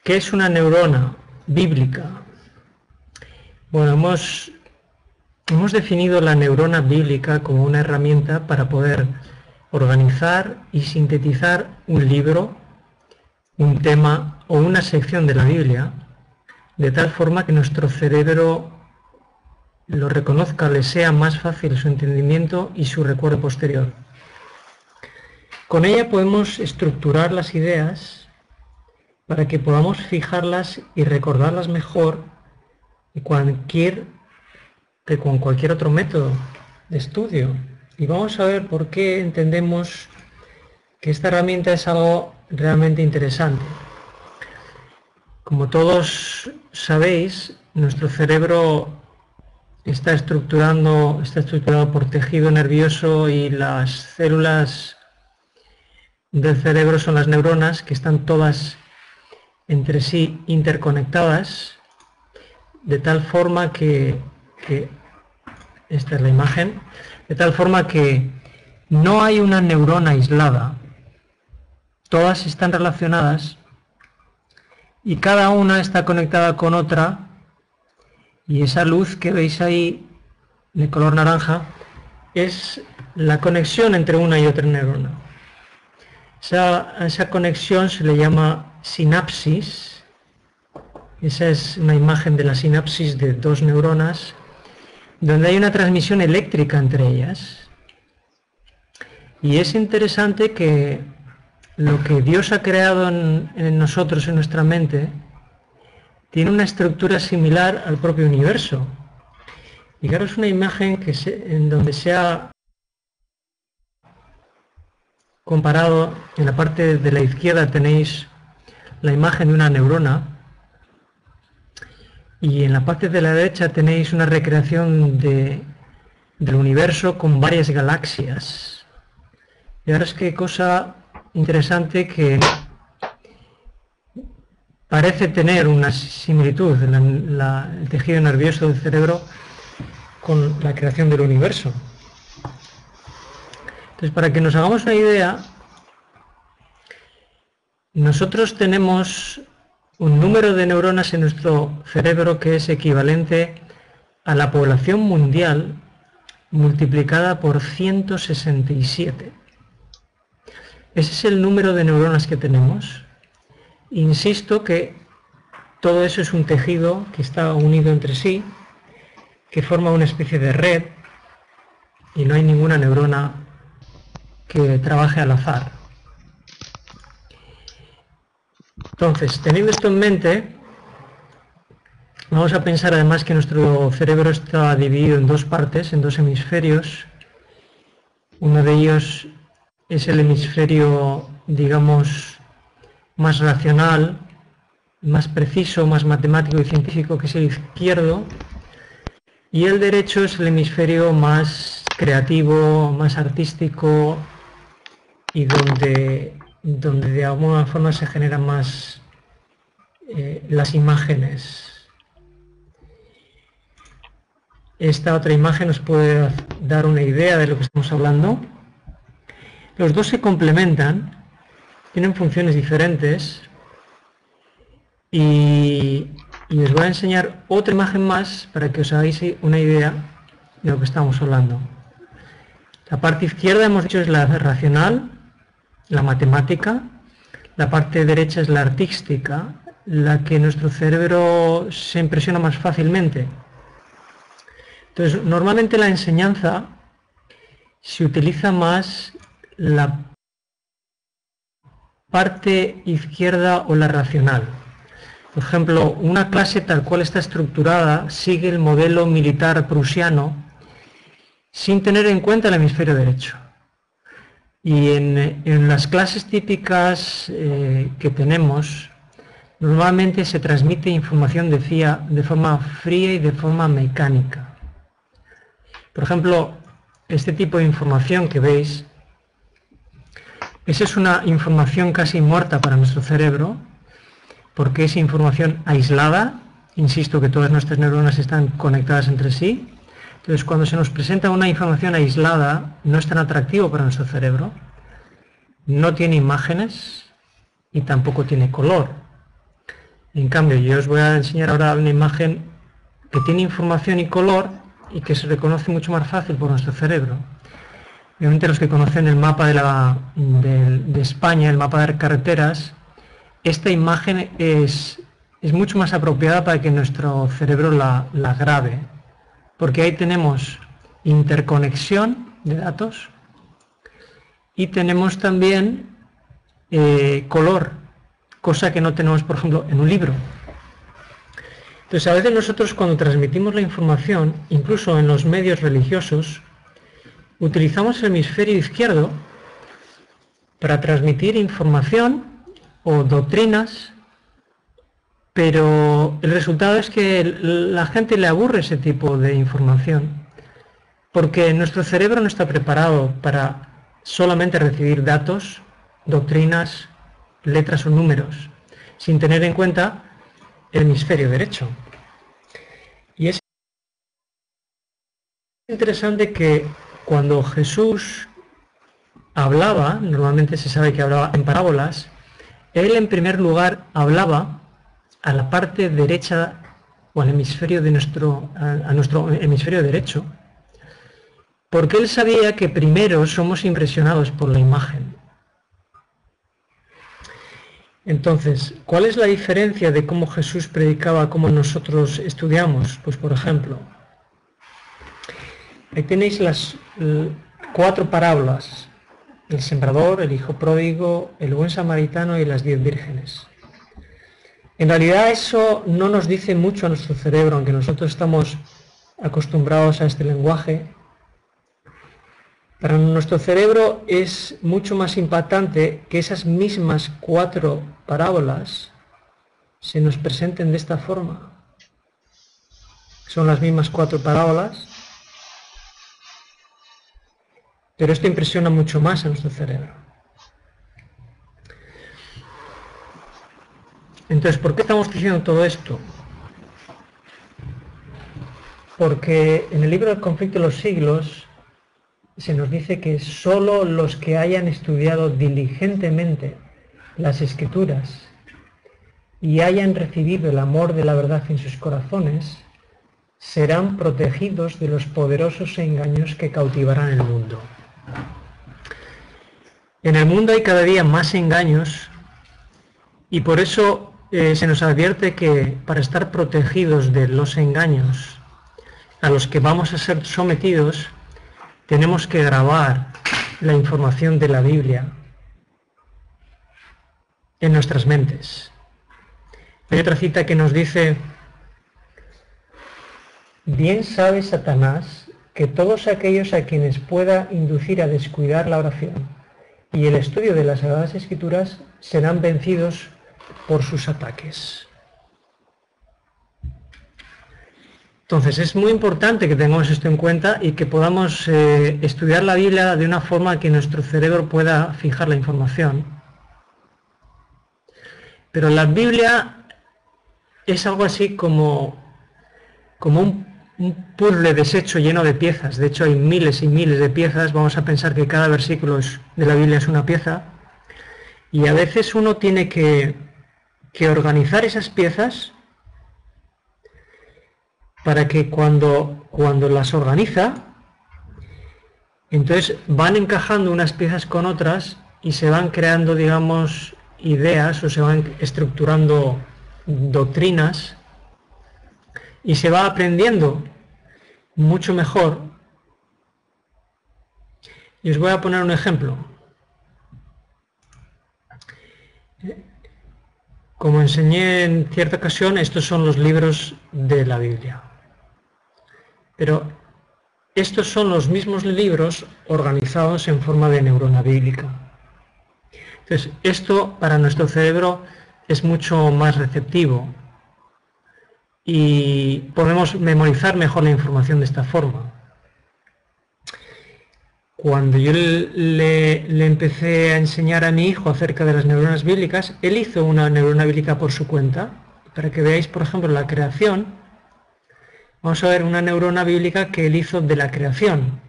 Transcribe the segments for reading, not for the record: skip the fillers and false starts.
¿Qué es una neurona bíblica? Bueno, hemos definido la neurona bíblica como una herramienta para poder organizar y sintetizar un libro, un tema o una sección de la Biblia, de tal forma que nuestro cerebro lo reconozca, le sea más fácil su entendimiento y su recuerdo posterior. Con ella podemos estructurar las ideas para que podamos fijarlas y recordarlas mejor que con cualquier otro método de estudio. Y vamos a ver por qué entendemos que esta herramienta es algo realmente interesante. Como todos sabéis, nuestro cerebro está estructurado por tejido nervioso y las células del cerebro son las neuronas, que están todas entre sí interconectadas, de tal forma que esta es la imagen, de tal forma que no hay una neurona aislada, todas están relacionadas y cada una está conectada con otra, y esa luz que veis ahí de color naranja es la conexión entre una y otra neurona. Esa conexión se le llama sinapsis. Esa es una imagen de la sinapsis de dos neuronas, donde hay una transmisión eléctrica entre ellas. Y es interesante que lo que Dios ha creado en nosotros, en nuestra mente, tiene una estructura similar al propio universo. Fijaros una imagen en donde se ha comparado, en la parte de la izquierda tenéis la imagen de una neurona, y en la parte de la derecha tenéis una recreación del universo con varias galaxias. Y ahora es que cosa interesante que parece tener una similitud el tejido nervioso del cerebro con la creación del universo. Entonces, para que nos hagamos una idea, nosotros tenemos un número de neuronas en nuestro cerebro que es equivalente a la población mundial multiplicada por 167. Ese es el número de neuronas que tenemos. Insisto que todo eso es un tejido que está unido entre sí, que forma una especie de red, y no hay ninguna neurona que trabaje al azar. Entonces, teniendo esto en mente, vamos a pensar además que nuestro cerebro está dividido en dos partes, en dos hemisferios. Uno de ellos es el hemisferio, digamos, más racional, más preciso, más matemático y científico, que es el izquierdo, y el derecho es el hemisferio más creativo, más artístico, y donde de alguna forma se generan más las imágenes. Esta otra imagen nos puede dar una idea de lo que estamos hablando. Los dos se complementan, tienen funciones diferentes, y os voy a enseñar otra imagen más para que os hagáis una idea de lo que estamos hablando. La parte izquierda, hemos dicho, es la racional, la matemática. La parte derecha es la artística, la que nuestro cerebro se impresiona más fácilmente. Entonces, normalmente la enseñanza se utiliza más la parte izquierda o la racional. Por ejemplo, una clase tal cual está estructurada sigue el modelo militar prusiano sin tener en cuenta el hemisferio derecho. Y en las clases típicas que tenemos, normalmente se transmite información, decía, de forma fría y de forma mecánica. Por ejemplo, este tipo de información que veis, esa es una información casi muerta para nuestro cerebro, porque es información aislada. Insisto que todas nuestras neuronas están conectadas entre sí. Entonces, cuando se nos presenta una información aislada, no es tan atractivo para nuestro cerebro, no tiene imágenes y tampoco tiene color. En cambio, yo os voy a enseñar ahora una imagen que tiene información y color y que se reconoce mucho más fácil por nuestro cerebro. Obviamente los que conocen el mapa de España, el mapa de carreteras, esta imagen es mucho más apropiada para que nuestro cerebro la grabe, porque ahí tenemos interconexión de datos y tenemos también color, cosa que no tenemos, por ejemplo, en un libro. Entonces, a veces nosotros cuando transmitimos la información, incluso en los medios religiosos, utilizamos el hemisferio izquierdo para transmitir información o doctrinas, pero el resultado es que la gente le aburre ese tipo de información, porque nuestro cerebro no está preparado para solamente recibir datos, doctrinas, letras o números, sin tener en cuenta el hemisferio derecho. Y es interesante que cuando Jesús hablaba, normalmente se sabe que hablaba en parábolas, él en primer lugar hablaba a la parte derecha o al hemisferio de a nuestro hemisferio derecho, porque él sabía que primero somos impresionados por la imagen. Entonces, ¿cuál es la diferencia de cómo Jesús predicaba a cómo nosotros estudiamos? Pues por ejemplo, ahí tenéis las 4 parábolas: el sembrador, el hijo pródigo, el buen samaritano y las 10 vírgenes. En realidad eso no nos dice mucho a nuestro cerebro, aunque nosotros estamos acostumbrados a este lenguaje. Para nuestro cerebro es mucho más impactante que esas mismas 4 parábolas se nos presenten de esta forma. Son las mismas 4 parábolas, pero esto impresiona mucho más a nuestro cerebro. Entonces, ¿por qué estamos diciendo todo esto? Porque en el libro del conflicto de los siglos se nos dice que solo los que hayan estudiado diligentemente las Escrituras y hayan recibido el amor de la verdad en sus corazones serán protegidos de los poderosos engaños que cautivarán el mundo. En el mundo hay cada día más engaños y por eso se nos advierte que para estar protegidos de los engaños a los que vamos a ser sometidos, tenemos que grabar la información de la Biblia en nuestras mentes. Hay otra cita que nos dice: bien sabe Satanás que todos aquellos a quienes pueda inducir a descuidar la oración y el estudio de las Sagradas Escrituras serán vencidos por sus ataques. Entonces es muy importante que tengamos esto en cuenta y que podamos estudiar la Biblia de una forma que nuestro cerebro pueda fijar la información. Pero la Biblia es algo así como un puzzle deshecho lleno de piezas. De hecho hay miles y miles de piezas. Vamos a pensar que cada versículo de la Biblia es una pieza. Y a veces uno tiene que organizar esas piezas para que cuando las organiza, entonces van encajando unas piezas con otras y se van creando, digamos, ideas o se van estructurando doctrinas y se va aprendiendo mucho mejor. Y os voy a poner un ejemplo. Como enseñé en cierta ocasión, estos son los libros de la Biblia. Pero estos son los mismos libros organizados en forma de neurona bíblica. Entonces, esto para nuestro cerebro es mucho más receptivo y podemos memorizar mejor la información de esta forma. Cuando yo le empecé a enseñar a mi hijo acerca de las neuronas bíblicas, él hizo una neurona bíblica por su cuenta. Para que veáis, por ejemplo, la creación, vamos a ver una neurona bíblica que él hizo de la creación.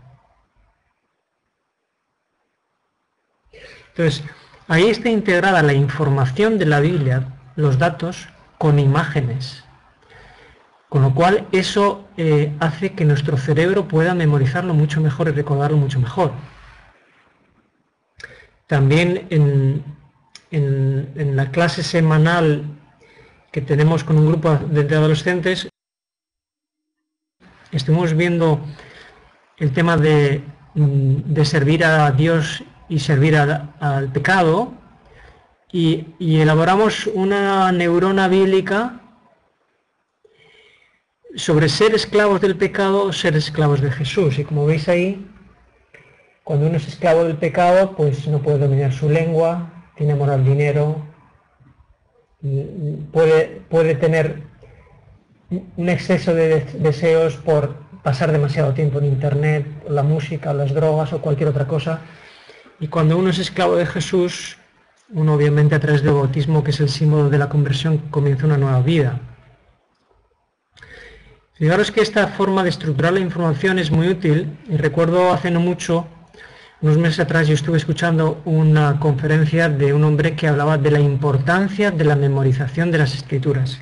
Entonces, ahí está integrada la información de la Biblia, los datos, con imágenes. Con lo cual eso hace que nuestro cerebro pueda memorizarlo mucho mejor y recordarlo mucho mejor. También en la clase semanal que tenemos con un grupo de adolescentes, estuvimos viendo el tema de servir a Dios y servir al pecado, y elaboramos una neurona bíblica sobre ser esclavos del pecado o ser esclavos de Jesús. Y como veis ahí, cuando uno es esclavo del pecado, pues no puede dominar su lengua, tiene amor al dinero, puede tener un exceso de deseos por pasar demasiado tiempo en internet, la música, las drogas o cualquier otra cosa. Y cuando uno es esclavo de Jesús, uno obviamente a través del bautismo, que es el símbolo de la conversión, comienza una nueva vida. Fijaros que esta forma de estructurar la información es muy útil, y recuerdo hace no mucho, unos meses atrás, yo estuve escuchando una conferencia de un hombre que hablaba de la importancia de la memorización de las escrituras.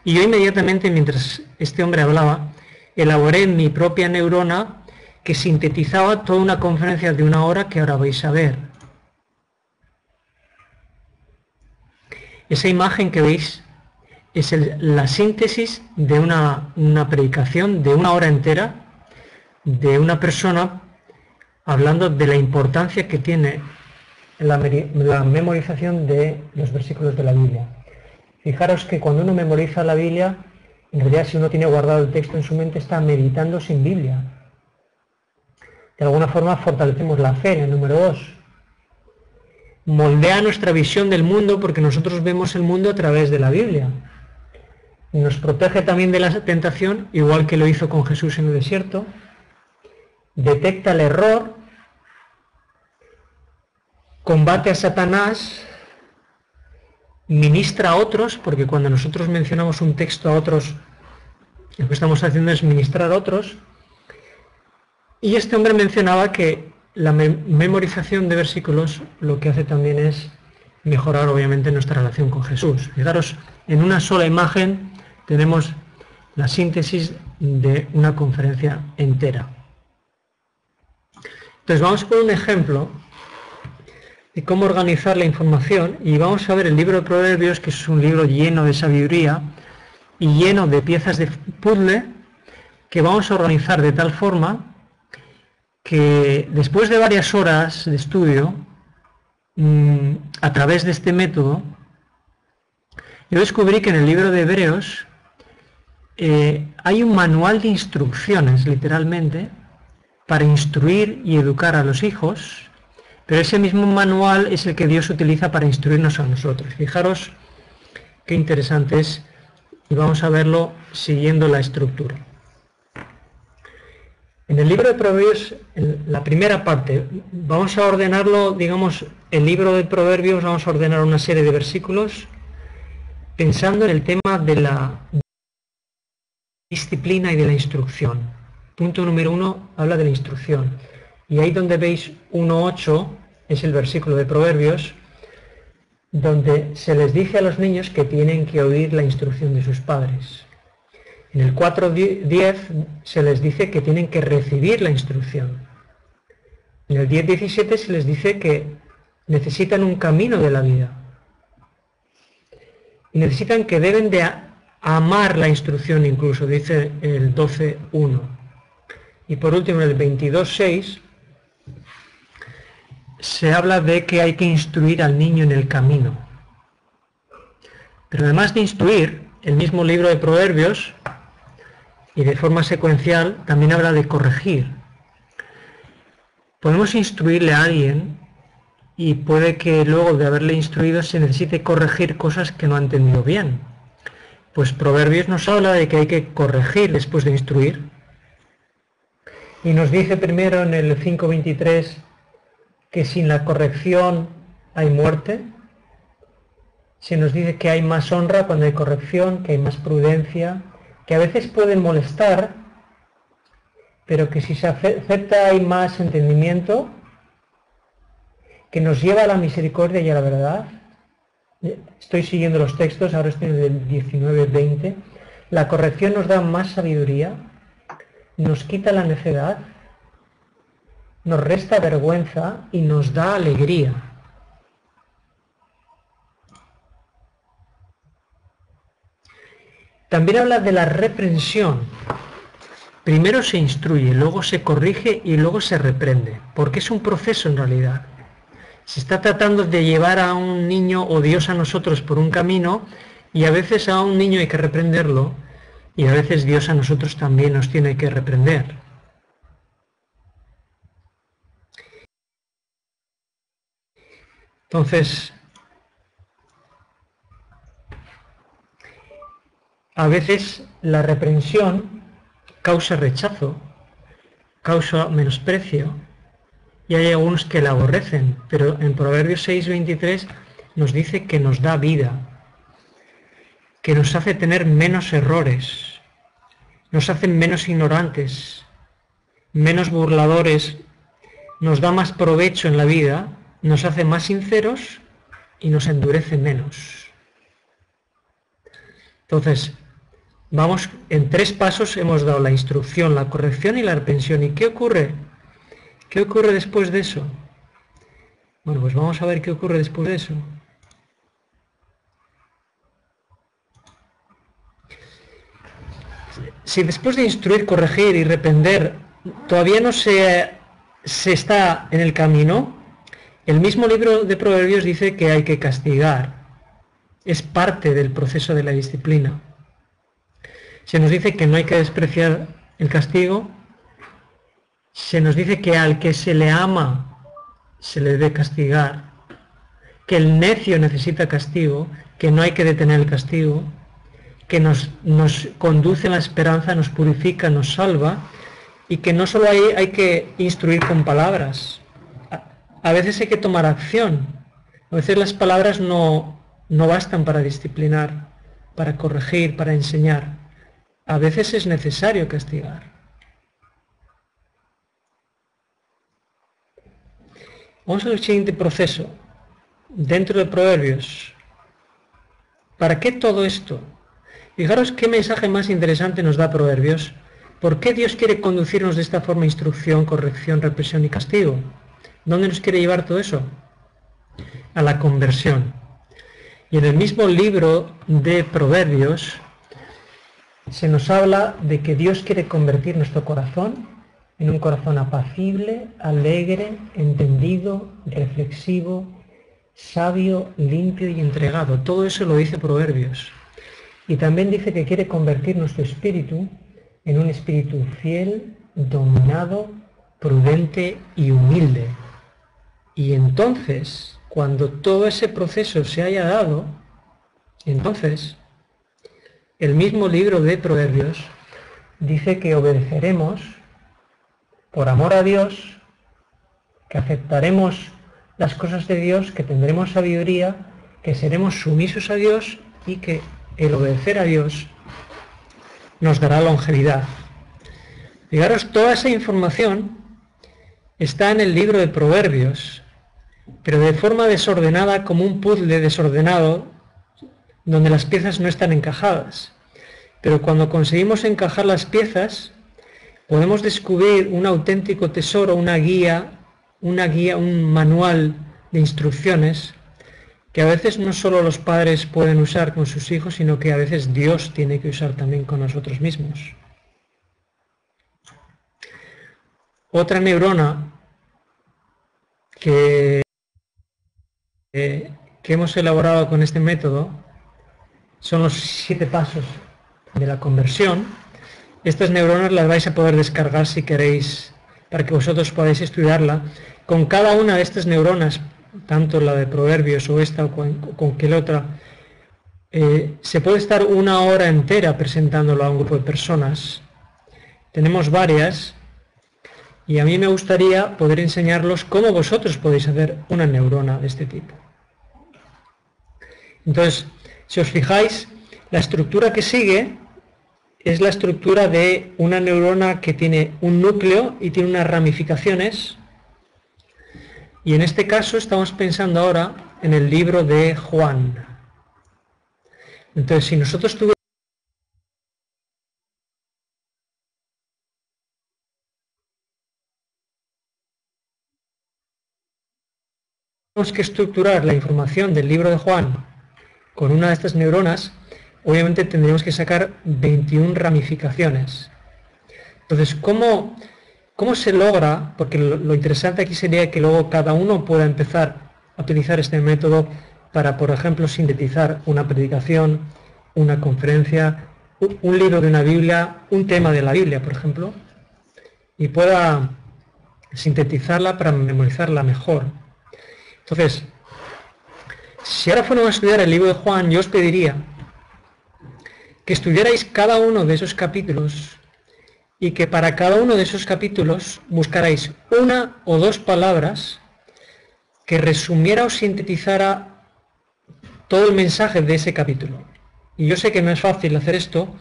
Y yo inmediatamente, mientras este hombre hablaba, elaboré mi propia neurona que sintetizaba toda una conferencia de 1 hora que ahora vais a ver. Esa imagen que veis es la síntesis de una predicación de 1 hora entera de una persona hablando de la importancia que tiene la memorización de los versículos de la Biblia. Fijaros que cuando uno memoriza la Biblia, en realidad si uno tiene guardado el texto en su mente, está meditando sin Biblia. De alguna forma fortalecemos la fe, el número 2. Moldea nuestra visión del mundo porque nosotros vemos el mundo a través de la Biblia. Nos protege también de la tentación, igual que lo hizo con Jesús en el desierto. Detecta el error, combate a Satanás, ministra a otros, porque cuando nosotros mencionamos un texto a otros, lo que estamos haciendo es ministrar a otros. Y este hombre mencionaba que la memorización de versículos lo que hace también es mejorar obviamente nuestra relación con Jesús. Fijaros, en una sola imagen tenemos la síntesis de una conferencia entera. Entonces vamos con un ejemplo de cómo organizar la información, y vamos a ver el libro de Proverbios, que es un libro lleno de sabiduría y lleno de piezas de puzzle que vamos a organizar de tal forma que después de varias horas de estudio, a través de este método, yo descubrí que en el libro de Hebreos hay un manual de instrucciones, literalmente, para instruir y educar a los hijos, pero ese mismo manual es el que Dios utiliza para instruirnos a nosotros. Fijaros qué interesante es, y vamos a verlo siguiendo la estructura. En el libro de Proverbios, en la primera parte, vamos a ordenarlo, digamos, el libro de Proverbios, vamos a ordenar una serie de versículos pensando en el tema de la disciplina y de la instrucción. Punto número 1 habla de la instrucción. Y ahí donde veis 1.8 es el versículo de Proverbios, donde se les dice a los niños que tienen que oír la instrucción de sus padres. En el 4.10 se les dice que tienen que recibir la instrucción. En el 10.17 se les dice que necesitan un camino de la vida. Y necesitan que deben de amar la instrucción incluso, dice el 12.1. Y por último, en el 22.6 se habla de que hay que instruir al niño en el camino. Pero además de instruir, el mismo libro de Proverbios, y de forma secuencial, también habla de corregir. Podemos instruirle a alguien y puede que luego de haberle instruido se necesite corregir cosas que no ha entendido bien. Pues Proverbios nos habla de que hay que corregir después de instruir. Y nos dice primero en el 5.23 que sin la corrección hay muerte. Se nos dice que hay más honra cuando hay corrección, que hay más prudencia, que a veces pueden molestar, pero que si se acepta hay más entendimiento, que nos lleva a la misericordia y a la verdad. Estoy siguiendo los textos, ahora estoy en el 19-20. La corrección nos da más sabiduría, nos quita la necedad, nos resta vergüenza y nos da alegría. También habla de la reprensión. Primero se instruye, luego se corrige y luego se reprende, porque es un proceso en realidad. Se está tratando de llevar a un niño o Dios a nosotros por un camino y a veces a un niño hay que reprenderlo y a veces Dios a nosotros también nos tiene que reprender. Entonces, a veces la reprensión causa rechazo, causa menosprecio, y hay algunos que la aborrecen, pero en Proverbios 6:23 nos dice que nos da vida, que nos hace tener menos errores, nos hace menos ignorantes, menos burladores, nos da más provecho en la vida, nos hace más sinceros y nos endurece menos. Entonces, vamos, en 3 pasos hemos dado la instrucción, la corrección y la reprensión. ¿Y qué ocurre? ¿Qué ocurre después de eso? Bueno, pues vamos a ver qué ocurre después de eso. Si después de instruir, corregir y reprender todavía no se está en el camino, el mismo libro de Proverbios dice que hay que castigar. Es parte del proceso de la disciplina. Se nos dice que no hay que despreciar el castigo. Se nos dice que al que se le ama se le debe castigar, que el necio necesita castigo, que no hay que detener el castigo, que nos conduce a la esperanza, nos purifica, nos salva, y que no solo hay que instruir con palabras, a veces hay que tomar acción, a veces las palabras no bastan para disciplinar, para corregir, para enseñar, a veces es necesario castigar. Vamos al siguiente proceso, dentro de Proverbios. ¿Para qué todo esto? Fijaros qué mensaje más interesante nos da Proverbios. ¿Por qué Dios quiere conducirnos de esta forma? Instrucción, corrección, represión y castigo. ¿Dónde nos quiere llevar todo eso? A la conversión. Y en el mismo libro de Proverbios se nos habla de que Dios quiere convertir nuestro corazón en un corazón apacible, alegre, entendido, reflexivo, sabio, limpio y entregado. Todo eso lo dice Proverbios. Y también dice que quiere convertir nuestro espíritu en un espíritu fiel, dominado, prudente y humilde. Y entonces, cuando todo ese proceso se haya dado, entonces, el mismo libro de Proverbios dice que obedeceremos por amor a Dios, que aceptaremos las cosas de Dios, que tendremos sabiduría, que seremos sumisos a Dios y que el obedecer a Dios nos dará longevidad. Fijaros, toda esa información está en el libro de Proverbios, pero de forma desordenada, como un puzzle desordenado, donde las piezas no están encajadas. Pero cuando conseguimos encajar las piezas, podemos descubrir un auténtico tesoro, una guía, un manual de instrucciones que a veces no solo los padres pueden usar con sus hijos, sino que a veces Dios tiene que usar también con nosotros mismos. Otra neurona que hemos elaborado con este método son los 7 pasos de la conversión. Estas neuronas las vais a poder descargar si queréis, para que vosotros podáis estudiarla. Con cada una de estas neuronas, tanto la de Proverbios o esta o con cualquier otra, se puede estar 1 hora entera presentándolo a un grupo de personas. Tenemos varias y a mí me gustaría poder enseñarlos cómo vosotros podéis hacer una neurona de este tipo. Entonces, si os fijáis, la estructura que sigue es la estructura de una neurona que tiene un núcleo y tiene unas ramificaciones. Y en este caso estamos pensando ahora en el libro de Juan. Entonces, si nosotros tuviéramos que estructurar la información del libro de Juan con una de estas neuronas, obviamente tendríamos que sacar 21 ramificaciones. Entonces, ¿cómo se logra? Porque lo interesante aquí sería que luego cada uno pueda empezar a utilizar este método para, por ejemplo, sintetizar una predicación, una conferencia, un libro de una Biblia, un tema de la Biblia, por ejemplo, y pueda sintetizarla para memorizarla mejor. Entonces, si ahora fuéramos a estudiar el libro de Juan, yo os pediría que estudiarais cada uno de esos capítulos y que para cada uno de esos capítulos buscarais una o dos palabras que resumiera o sintetizara todo el mensaje de ese capítulo. Y yo sé que no es fácil hacer esto,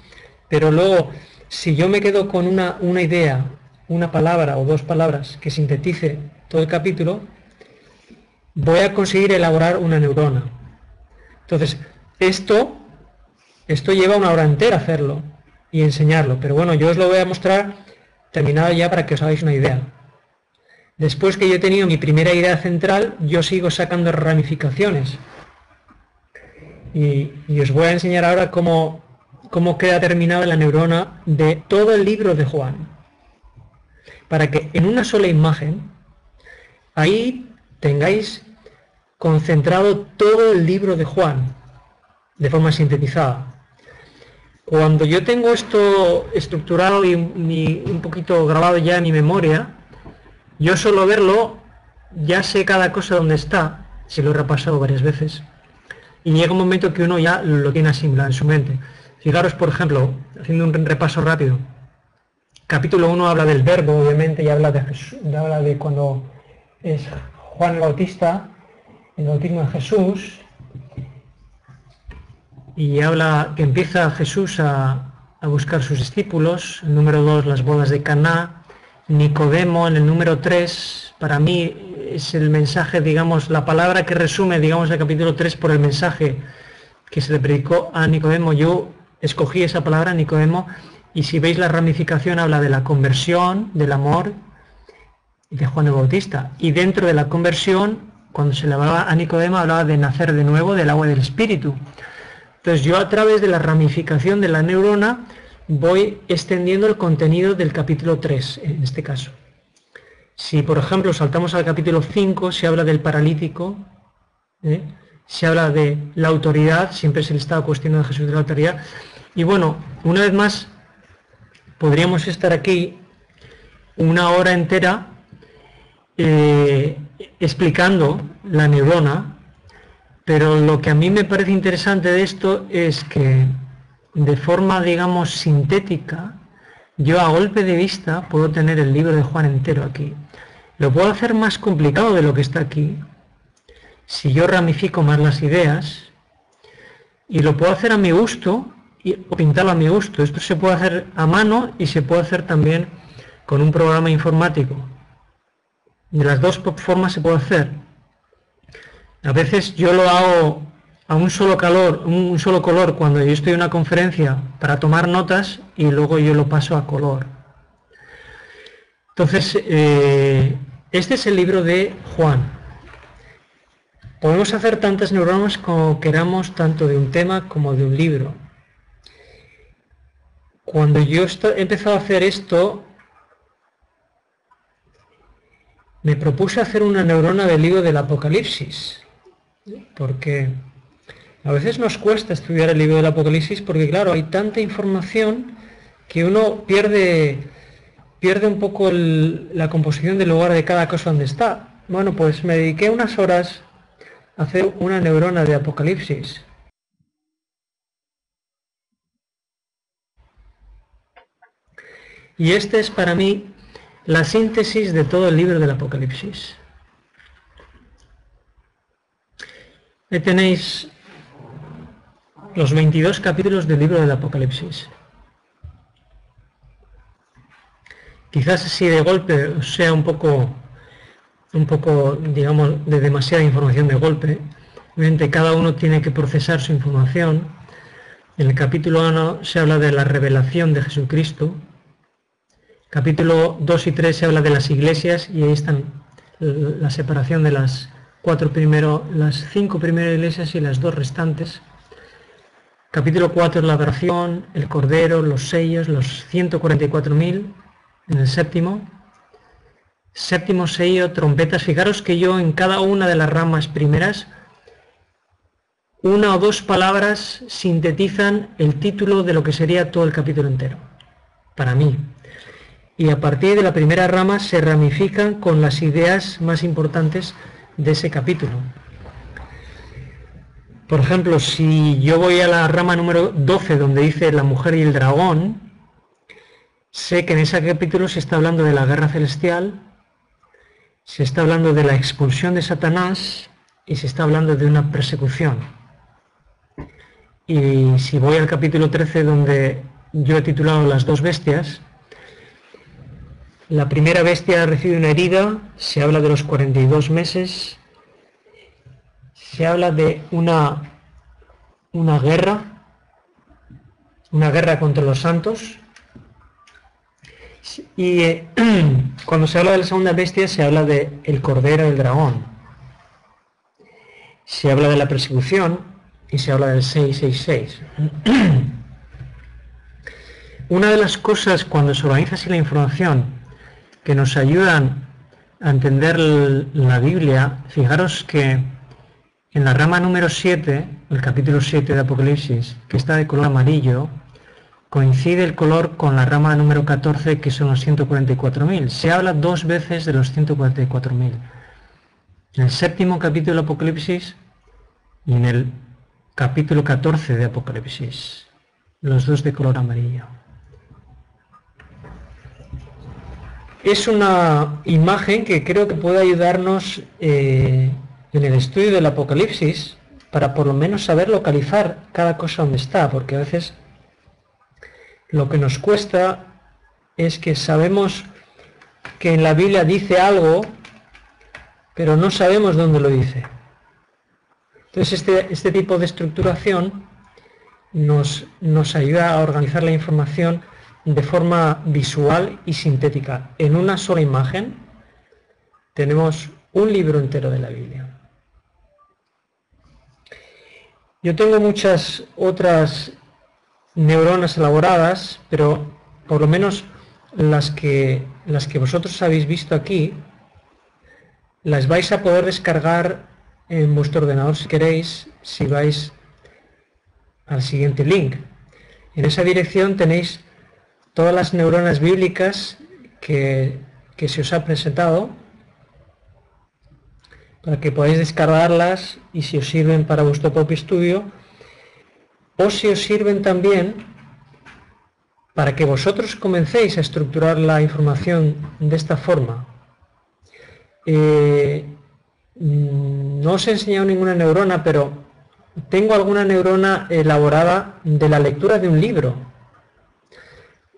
pero luego, si yo me quedo con una idea, una palabra o dos palabras que sintetice todo el capítulo, voy a conseguir elaborar una neurona. Entonces, esto lleva una hora entera hacerlo y enseñarlo, pero bueno, yo os lo voy a mostrar terminado ya para que os hagáis una idea. Después que yo he tenido mi primera idea central, yo sigo sacando ramificaciones. Y os voy a enseñar ahora cómo queda terminada la neurona de todo el libro de Juan. Para que en una sola imagen, ahí tengáis concentrado todo el libro de Juan, de forma sintetizada. Cuando yo tengo esto estructurado y un poquito grabado ya en mi memoria, yo solo verlo, ya sé cada cosa donde está, si lo he repasado varias veces, y llega un momento que uno ya lo tiene asimilado en su mente. Fijaros, por ejemplo, haciendo un repaso rápido, capítulo 1 habla del verbo, obviamente, y habla de Jesús, habla de cuando es Juan el Bautista, el bautismo de Jesús, y habla que empieza Jesús a buscar sus discípulos. El número 2, las bodas de Caná. Nicodemo, en el número 3, para mí es el mensaje, digamos, la palabra que resume, digamos, el capítulo 3 por el mensaje que se le predicó a Nicodemo. Yo escogí esa palabra, Nicodemo, y si veis la ramificación habla de la conversión, del amor y de Juan el Bautista. Y dentro de la conversión, cuando se le hablaba a Nicodemo, hablaba de nacer de nuevo del agua y del Espíritu. Entonces yo a través de la ramificación de la neurona voy extendiendo el contenido del capítulo 3, en este caso. Si por ejemplo saltamos al capítulo 5, se habla del paralítico, se habla de la autoridad, siempre se le estaba cuestionando a Jesús de la autoridad. Y bueno, una vez más, podríamos estar aquí una hora entera explicando la neurona, pero lo que a mí me parece interesante de esto es que de forma, digamos, sintética, yo a golpe de vista puedo tener el libro de Juan entero aquí. Lo puedo hacer más complicado de lo que está aquí, si yo ramifico más las ideas, y lo puedo hacer a mi gusto, o pintarlo a mi gusto. Esto se puede hacer a mano y se puede hacer también con un programa informático. De las dos formas se puede hacer. A veces yo lo hago a un solo color cuando yo estoy en una conferencia para tomar notas y luego yo lo paso a color. Entonces, este es el libro de Juan. Podemos hacer tantas neuronas como queramos, tanto de un tema como de un libro. Cuando yo he empezado a hacer esto, me propuse hacer una neurona del libro del Apocalipsis, porque a veces nos cuesta estudiar el libro del Apocalipsis porque, claro, hay tanta información que uno pierde un poco la composición del lugar de cada cosa donde está. Bueno, pues me dediqué unas horas a hacer una neurona de Apocalipsis. Y este es para mí la síntesis de todo el libro del Apocalipsis. Ahí tenéis los 22 capítulos del libro del Apocalipsis. Quizás así de golpe sea un poco, digamos, de demasiada información de golpe. Obviamente cada uno tiene que procesar su información. En el capítulo 1 se habla de la revelación de Jesucristo. Capítulo 2 y 3 se habla de las iglesias y ahí están la separación de las las 5 primeras iglesias y las 2 restantes. Capítulo 4 la adoración, el Cordero, los sellos, los 144.000 en el séptimo. Séptimo sello, trompetas. Fijaros que yo en cada una de las ramas primeras, una o dos palabras sintetizan el título de lo que sería todo el capítulo entero, para mí. Y a partir de la primera rama se ramifican con las ideas más importantes de ese capítulo. Por ejemplo, si yo voy a la rama número 12, donde dice la mujer y el dragón, sé que en ese capítulo se está hablando de la guerra celestial, se está hablando de la expulsión de Satanás y se está hablando de una persecución. Y si voy al capítulo 13, donde yo he titulado las 2 bestias, la primera bestia recibe una herida, se habla de los 42 meses, se habla de una guerra contra los santos, y cuando se habla de la segunda bestia se habla de el cordero y el dragón, se habla de la persecución y se habla del 666. Una de las cosas cuando se organiza así la información que nos ayudan a entender la Biblia, fijaros que en la rama número 7, el capítulo 7 de Apocalipsis, que está de color amarillo, coincide el color con la rama número 14, que son los 144.000. Se habla 2 veces de los 144.000. En el séptimo capítulo de Apocalipsis y en el capítulo 14 de Apocalipsis, los 2 de color amarillo. Es una imagen que creo que puede ayudarnos en el estudio del Apocalipsis para por lo menos saber localizar cada cosa donde está, porque a veces lo que nos cuesta es que sabemos que en la Biblia dice algo, pero no sabemos dónde lo dice. Entonces este tipo de estructuración nos ayuda a organizar la información de forma visual y sintética. En una sola imagen tenemos un libro entero de la Biblia. Yo tengo muchas otras neuronas elaboradas, pero por lo menos las que vosotros habéis visto aquí, las vais a poder descargar en vuestro ordenador si queréis, si vais al siguiente link. En esa dirección tenéis todas las neuronas bíblicas que se os ha presentado, para que podáis descargarlas y si os sirven para vuestro propio estudio, o si os sirven también para que vosotros comencéis a estructurar la información de esta forma. No os he enseñado ninguna neurona, pero tengo alguna neurona elaborada de la lectura de un libro.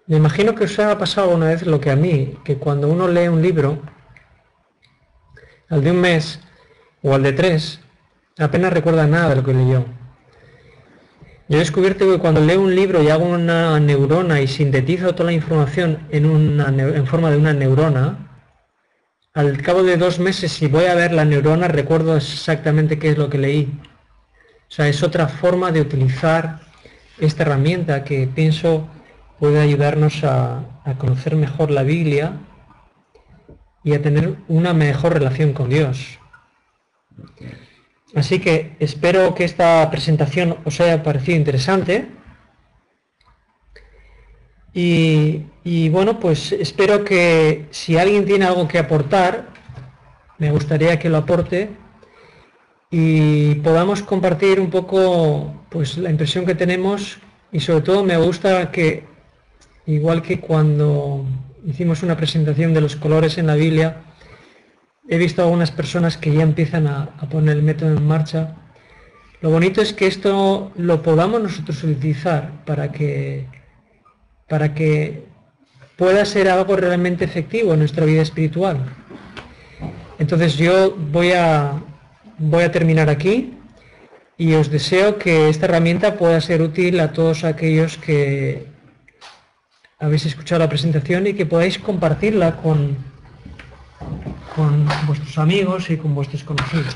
Me imagino que os ha pasado alguna vez lo que a mí, que cuando uno lee un libro, al de un mes o al de 3, apenas recuerda nada de lo que leyó. Yo he descubierto que cuando leo un libro y hago una neurona y sintetizo toda la información en forma de una neurona, al cabo de 2 meses, si voy a ver la neurona, recuerdo exactamente qué es lo que leí. O sea, es otra forma de utilizar esta herramienta que pienso puede ayudarnos a conocer mejor la Biblia y a tener una mejor relación con Dios. Así que espero que esta presentación os haya parecido interesante y bueno, pues espero que si alguien tiene algo que aportar, me gustaría que lo aporte y podamos compartir un poco pues la impresión que tenemos, y sobre todo me gusta que, igual que cuando hicimos una presentación de los colores en la Biblia, he visto a algunas personas que ya empiezan a poner el método en marcha. Lo bonito es que esto lo podamos nosotros utilizar para que pueda ser algo realmente efectivo en nuestra vida espiritual. Entonces yo voy a terminar aquí y os deseo que esta herramienta pueda ser útil a todos aquellos que habéis escuchado la presentación y que podáis compartirla con vuestros amigos y con vuestros conocidos.